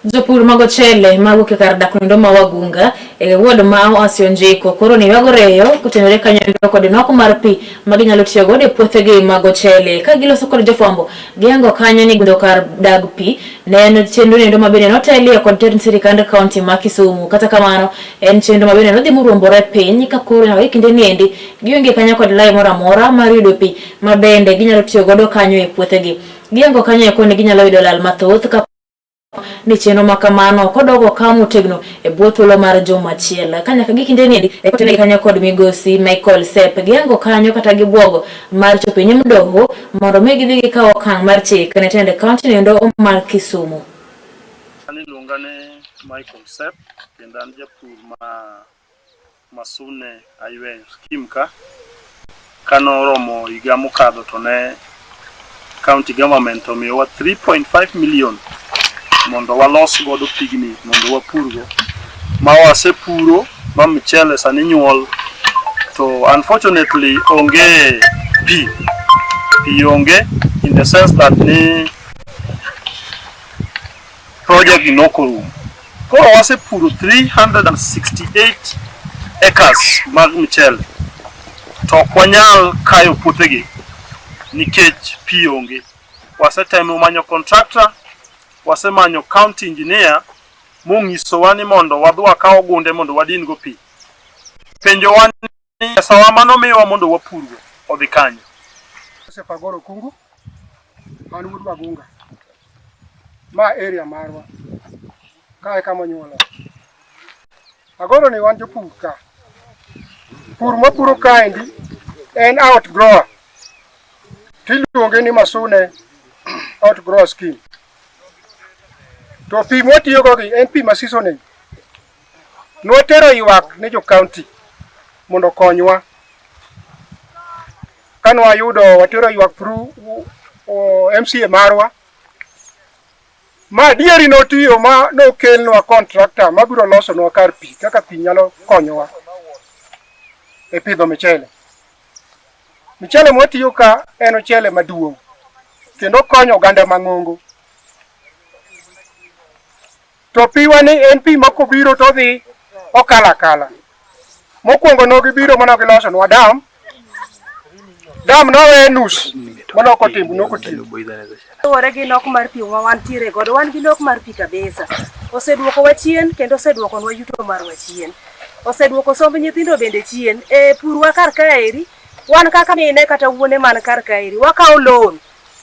Jopur mago chele mago ke kar dak ndo ma wagunga wuod ma asionjiko koro ni wagoreyo kutenore kanyo kod nok mar pi maginyalo tiyo godo e puothegi mago chele ka giloso kod jofwambo giango kanyo ni gundo kar dag pi ne en chenro ndo mabende notelie kod tend sirikand kaunti ma Kisumu kata kamano en chenro mabende nodhi muruombore piny ka koro na kinde niendi gionge kanyo kod lai moro amora mar yudo pi mabende ginyalo tiyo godo kanyo e puothegi giango kanyo kone ginyalo yudo lal mathoth ka ni cheno makamano kodogo kamo tegno e botolo mar joma chiela kanya ka gikinde niendi e kotene kanyo kod migosi Michael Sepp giango kanyo kata gibuogo mar chope nyim doho mondo megidhi gikawo kang mar chik ne tende county ndo mar Kisumu. Ani lungane Michael Sepp kendo an japur masune aywe skimka kano romo higa mokadho to ne county government omiyowa 3.5 million mondo walos godo pigni mondo wapurgo ma wasepuro ma mchele sani nyuol to unfortunately onge pi onge in the sense that ni project inokorum koro wasepuro 368 acres mag mchele to kwanyal kayo puothegi nikech pi onge wasetemo manyo contractor wasemanyo county engineer mungiso wani mondo wadwa kawo gunde mondo wadin go pi penjo wani sawa mano miwa mondo wapurgo odhi kanyo Sepagoro kungu an wuod Magunga ma area marwa kae kama nyuola agoro ni wan jopur ka pur mapuro kaendi en outgrower tiluonge ni Masune outgrower scheme to pi motiyo gogi en pi masisone notero ywak ne jo county mondo konywa kano ayudo watero ywak through MCA marwa ma dieri notiyo ma nokelnwa contractor mabiro loso nwa kar pi kaka pi nyalo konyowa e pidho michele motiyo ka en ochele maduong' kendo konyo oganda mang'ongo to piwani en pi makobiro to dhi okala mokwongo no gibiro mana giloso nwa dam nowe nus mana okotimbu nokotiyo ore gi nok mar pi wan tiere godo wan gi nok mar pi kabisa oseduoko wa chien kendo oseduoko nwa yuto mar wa chien oseduoko somb nyithindo bende chien e purwa kar kaeri wan kaka mine kata wuone man kar kaeri wakawo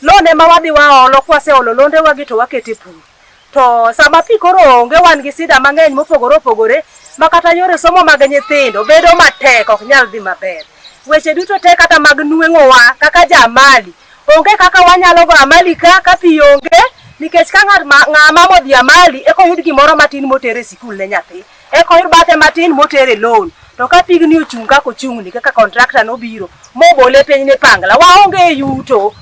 loan ema wadhi waolo kwaseolo londe wagi to wakete pur to sama pi koro onge wan gi sida mang'eny mopogore makata yore somo mag nyithindo bedo matek ok nyal dhi maber weche duto te kata mag nueng'owa kaka jamali onge kaka wanyalo go amali ka pi onge nikech ka ng'ama modhi amali eko yud gimoro matin motere sikul ne nyathi eko yud bathe matin motere loan to ka pigni ochung' kaka ochung'ni kaka contractor nobiro mobole piny ne pangla waonge yuto